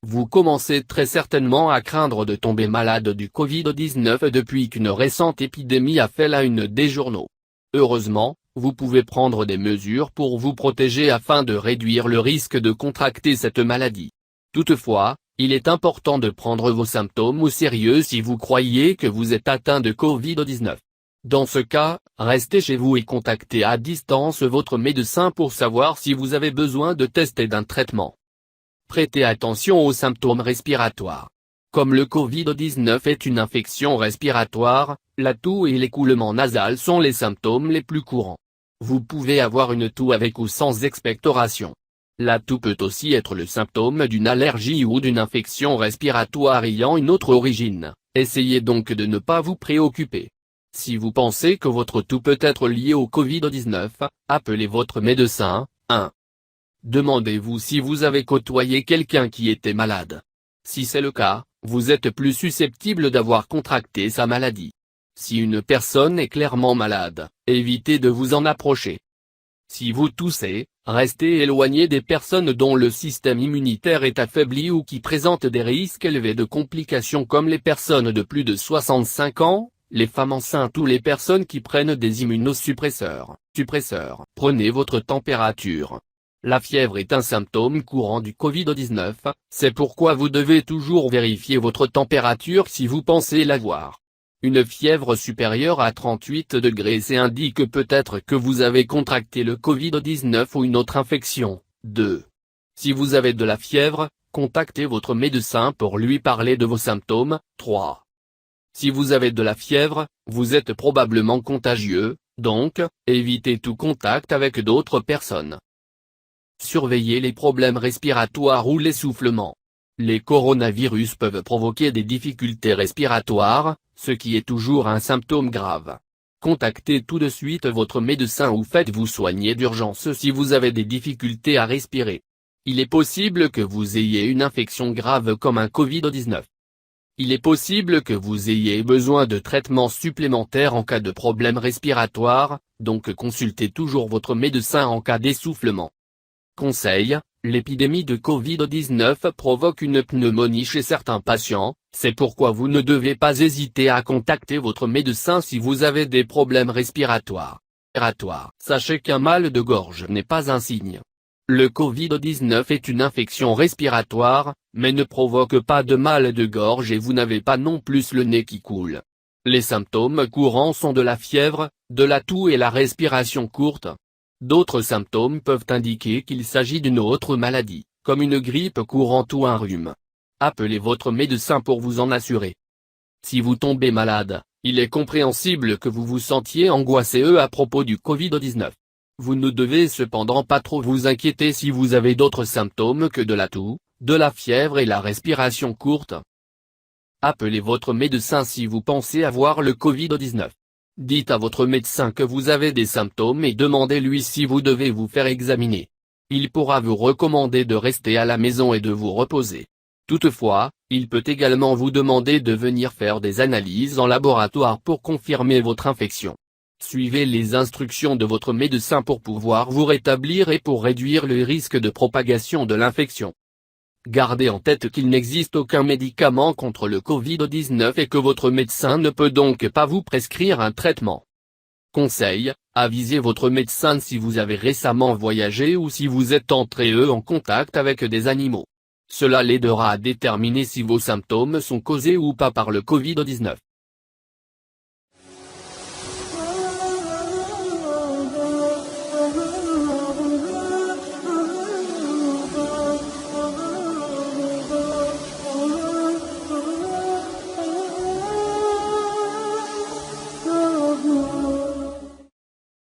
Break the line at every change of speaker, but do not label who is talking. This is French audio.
Vous commencez très certainement à craindre de tomber malade du Covid-19 depuis qu'une récente épidémie a fait la une des journaux. Heureusement, vous pouvez prendre des mesures pour vous protéger afin de réduire le risque de contracter cette maladie. Toutefois, il est important de prendre vos symptômes au sérieux si vous croyez que vous êtes atteint de Covid-19. Dans ce cas, restez chez vous et contactez à distance votre médecin pour savoir si vous avez besoin de tests et d'un traitement. Prêtez attention aux symptômes respiratoires. Comme le Covid-19 est une infection respiratoire, la toux et l'écoulement nasal sont les symptômes les plus courants. Vous pouvez avoir une toux avec ou sans expectoration. La toux peut aussi être le symptôme d'une allergie ou d'une infection respiratoire ayant une autre origine. Essayez donc de ne pas vous préoccuper. Si vous pensez que votre toux peut être liée au Covid-19, appelez votre médecin. 1. Demandez-vous si vous avez côtoyé quelqu'un qui était malade. Si c'est le cas, vous êtes plus susceptible d'avoir contracté sa maladie. Si une personne est clairement malade, évitez de vous en approcher. Si vous toussez, restez éloigné des personnes dont le système immunitaire est affaibli ou qui présentent des risques élevés de complications comme les personnes de plus de 65 ans, les femmes enceintes ou les personnes qui prennent des immunosuppresseurs. Prenez votre température. La fièvre est un symptôme courant du Covid-19, c'est pourquoi vous devez toujours vérifier votre température si vous pensez l'avoir. Une fièvre supérieure à 38 degrés indique peut-être que vous avez contracté le Covid-19 ou une autre infection. 2. Si vous avez de la fièvre, contactez votre médecin pour lui parler de vos symptômes. 3. Si vous avez de la fièvre, vous êtes probablement contagieux, donc, évitez tout contact avec d'autres personnes. Surveillez les problèmes respiratoires ou l'essoufflement. Les coronavirus peuvent provoquer des difficultés respiratoires, ce qui est toujours un symptôme grave. Contactez tout de suite votre médecin ou faites-vous soigner d'urgence si vous avez des difficultés à respirer. Il est possible que vous ayez une infection grave comme un Covid-19. Il est possible que vous ayez besoin de traitements supplémentaires en cas de problème respiratoire, donc consultez toujours votre médecin en cas d'essoufflement. Conseil, l'épidémie de Covid-19 provoque une pneumonie chez certains patients, c'est pourquoi vous ne devez pas hésiter à contacter votre médecin si vous avez des problèmes respiratoires. Sachez qu'un mal de gorge n'est pas un signe. Le Covid-19 est une infection respiratoire, mais ne provoque pas de mal de gorge et vous n'avez pas non plus le nez qui coule. Les symptômes courants sont de la fièvre, de la toux et la respiration courte. D'autres symptômes peuvent indiquer qu'il s'agit d'une autre maladie, comme une grippe courante ou un rhume. Appelez votre médecin pour vous en assurer. Si vous tombez malade, il est compréhensible que vous vous sentiez angoissé à propos du Covid-19. Vous ne devez cependant pas trop vous inquiéter si vous avez d'autres symptômes que de la toux, de la fièvre et la respiration courte. Appelez votre médecin si vous pensez avoir le Covid-19. Dites à votre médecin que vous avez des symptômes et demandez-lui si vous devez vous faire examiner. Il pourra vous recommander de rester à la maison et de vous reposer. Toutefois, il peut également vous demander de venir faire des analyses en laboratoire pour confirmer votre infection. Suivez les instructions de votre médecin pour pouvoir vous rétablir et pour réduire le risque de propagation de l'infection. Gardez en tête qu'il n'existe aucun médicament contre le Covid-19 et que votre médecin ne peut donc pas vous prescrire un traitement. Conseil, avisez votre médecin si vous avez récemment voyagé ou si vous êtes entré en contact avec des animaux. Cela l'aidera à déterminer si vos symptômes sont causés ou pas par le Covid-19.